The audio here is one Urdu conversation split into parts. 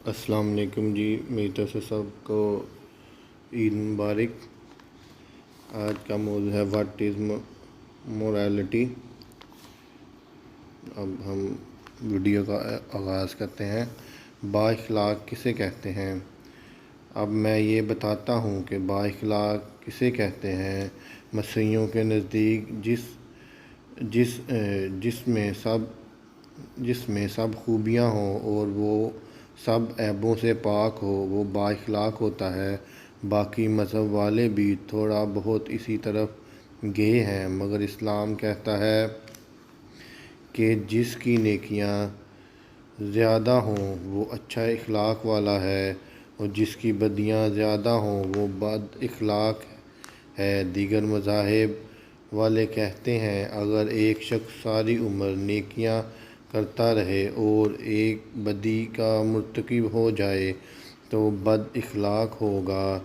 السلام علیکم جی، میری طرف سے سب کو عید مبارک۔ آج کا موضوع ہے واٹ از مورالٹی۔ اب ہم ویڈیو کا آغاز کرتے ہیں۔ با اخلاق کسے کہتے ہیں؟ اب میں یہ بتاتا ہوں کہ با اخلاق کسے کہتے ہیں۔ مسیحیوں کے نزدیک جس میں سب خوبیاں ہوں اور وہ سب عیبوں سے پاک ہو، وہ با اخلاق ہوتا ہے۔ باقی مذہب والے بھی تھوڑا بہت اسی طرف گئے ہیں، مگر اسلام کہتا ہے کہ جس کی نیکیاں زیادہ ہوں وہ اچھا اخلاق والا ہے، اور جس کی بدیاں زیادہ ہوں وہ بد اخلاق ہے۔ دیگر مذاہب والے کہتے ہیں اگر ایک شخص ساری عمر نیکیاں کرتا رہے اور ایک بدی کا مرتکب ہو جائے تو وہ بد اخلاق ہوگا،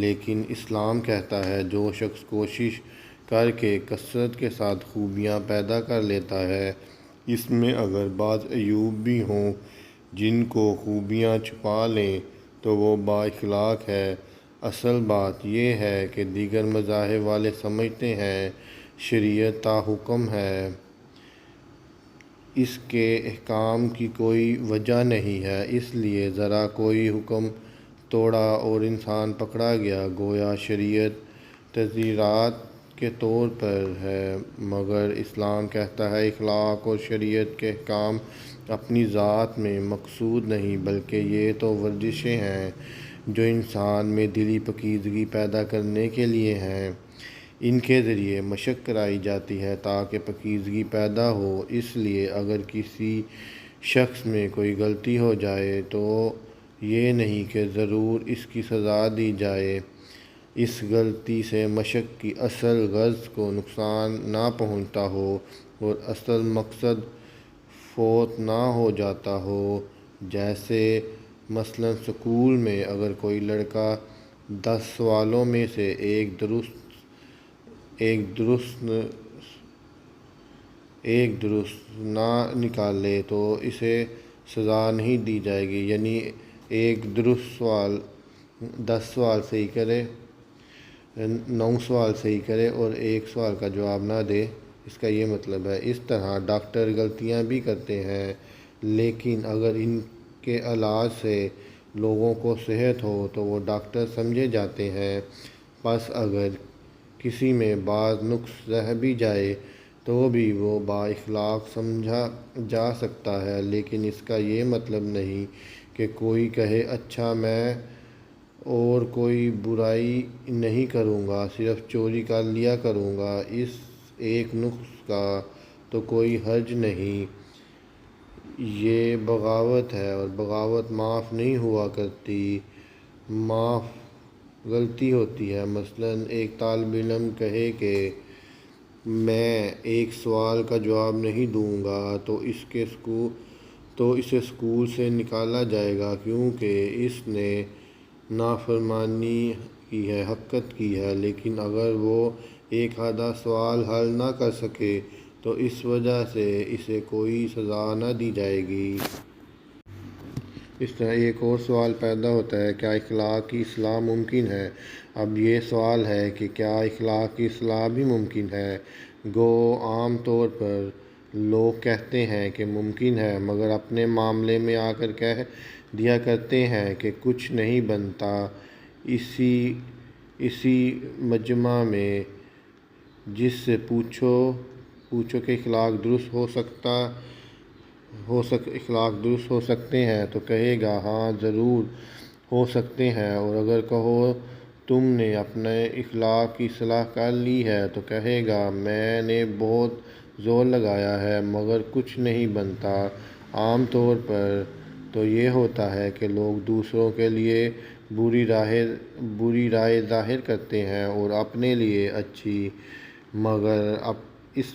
لیکن اسلام کہتا ہے جو شخص کوشش کر کے کثرت کے ساتھ خوبیاں پیدا کر لیتا ہے، اس میں اگر بعض عیوب بھی ہوں جن کو خوبیاں چھپا لیں تو وہ با اخلاق ہے۔ اصل بات یہ ہے کہ دیگر مذاہب والے سمجھتے ہیں شریعت تا حکم ہے، اس کے احکام کی کوئی وجہ نہیں ہے، اس لیے ذرا کوئی حکم توڑا اور انسان پکڑا گیا گویا شریعت تعزیرات کے طور پر ہے۔ مگر اسلام کہتا ہے اخلاق اور شریعت کے احکام اپنی ذات میں مقصود نہیں، بلکہ یہ تو ورزشیں ہیں جو انسان میں دلی پاکیزگی پیدا کرنے کے لیے ہیں۔ ان کے ذریعے مشق کرائی جاتی ہے تاکہ پاکیزگی پیدا ہو۔ اس لیے اگر کسی شخص میں کوئی غلطی ہو جائے تو یہ نہیں کہ ضرور اس کی سزا دی جائے، اس غلطی سے مشق کی اصل غرض کو نقصان نہ پہنچتا ہو اور اصل مقصد فوت نہ ہو جاتا ہو۔ جیسے مثلاً اسکول میں اگر کوئی لڑکا 10 سوالوں میں سے ایک درست نہ نکالے تو اسے سزا نہیں دی جائے گی، یعنی ایک درست سوال 10 سوال صحیح کرے، 9 سوال صحیح کرے اور ایک سوال کا جواب نہ دے، اس کا یہ مطلب ہے۔ اس طرح ڈاکٹر غلطیاں بھی کرتے ہیں، لیکن اگر ان کے علاج سے لوگوں کو صحت ہو تو وہ ڈاکٹر سمجھے جاتے ہیں۔ پس اگر کسی میں بعض نقص رہ بھی جائے تو بھی وہ با اخلاق سمجھا جا سکتا ہے، لیکن اس کا یہ مطلب نہیں کہ کوئی کہے اچھا میں اور کوئی برائی نہیں کروں گا، صرف چوری کر لیا کروں گا، اس ایک نقص کا تو کوئی حرج نہیں، یہ بغاوت ہے اور بغاوت معاف نہیں ہوا کرتی، معاف غلطی ہوتی ہے۔ مثلاً ایک طالب علم کہے کہ میں ایک سوال کا جواب نہیں دوں گا تو اسے اسکول سے نکالا جائے گا کیونکہ اس نے نافرمانی کی ہے، حقارت کی ہے۔ لیکن اگر وہ ایک آدھا سوال حل نہ کر سکے تو اس وجہ سے اسے کوئی سزا نہ دی جائے گی۔ اس طرح ایک اور سوال پیدا ہوتا ہے، کیا اخلاق کی اصلاح ممکن ہے؟ اب یہ سوال ہے کہ کیا اخلاق کی اصلاح بھی ممکن ہے؟ گو عام طور پر لوگ کہتے ہیں کہ ممکن ہے، مگر اپنے معاملے میں آ کر کہہ دیا کرتے ہیں کہ کچھ نہیں بنتا۔ اسی مجمع میں جس سے پوچھو کہ اخلاق درست ہو سکتے ہیں تو کہے گا ہاں ضرور ہو سکتے ہیں، اور اگر کہو تم نے اپنے اخلاق کی اصلاح کر لی ہے تو کہے گا میں نے بہت زور لگایا ہے مگر کچھ نہیں بنتا۔ عام طور پر تو یہ ہوتا ہے کہ لوگ دوسروں کے لیے بری رائے ظاہر کرتے ہیں اور اپنے لیے اچھی، مگر اس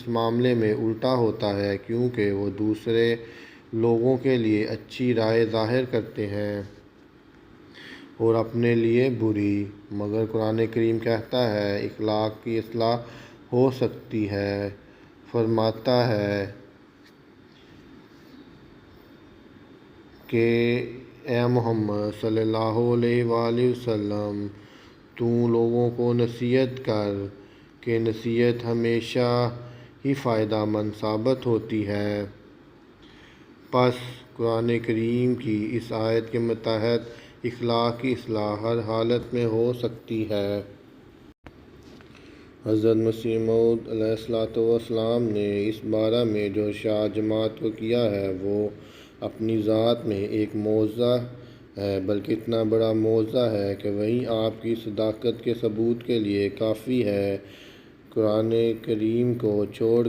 معاملے میں الٹا ہوتا ہے، کیونکہ وہ دوسرے لوگوں کے لیے اچھی رائے ظاہر کرتے ہیں اور اپنے لیے بری۔ مگر قرآن کریم کہتا ہے اخلاق کی اصلاح ہو سکتی ہے، فرماتا ہے کہ اے محمد صلی اللہ علیہ وآلہ وسلم تو لوگوں کو نصیحت کر کہ نصیحت ہمیشہ ہی فائدہ مند ثابت ہوتی ہے۔ پس قرآن کریم کی اس آیت کے متحد اخلاق کی اصلاح ہر حالت میں ہو سکتی ہے۔ حضرت مسیح موعود علیہ السلام نے اس بارے میں جو ارشاد جماعت کو کیا ہے وہ اپنی ذات میں ایک معجزہ ہے، بلکہ اتنا بڑا معجزہ ہے کہ وہی آپ کی صداقت کے ثبوت کے لیے کافی ہے۔ قرآن کریم کو چھوڑ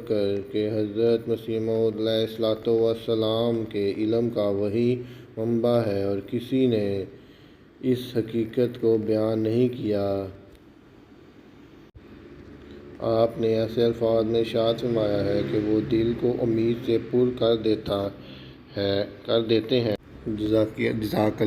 کر کہ حضرت مسیح موعود علیہ السلام کے علم کا وہی منبع ہے، اور کسی نے اس حقیقت کو بیان نہیں کیا۔ آپ نے ایسے الفاظ میں ارشاد فرمایا ہے کہ وہ دل کو امید سے پر کر دیتے ہیں۔ جزاک اللہ۔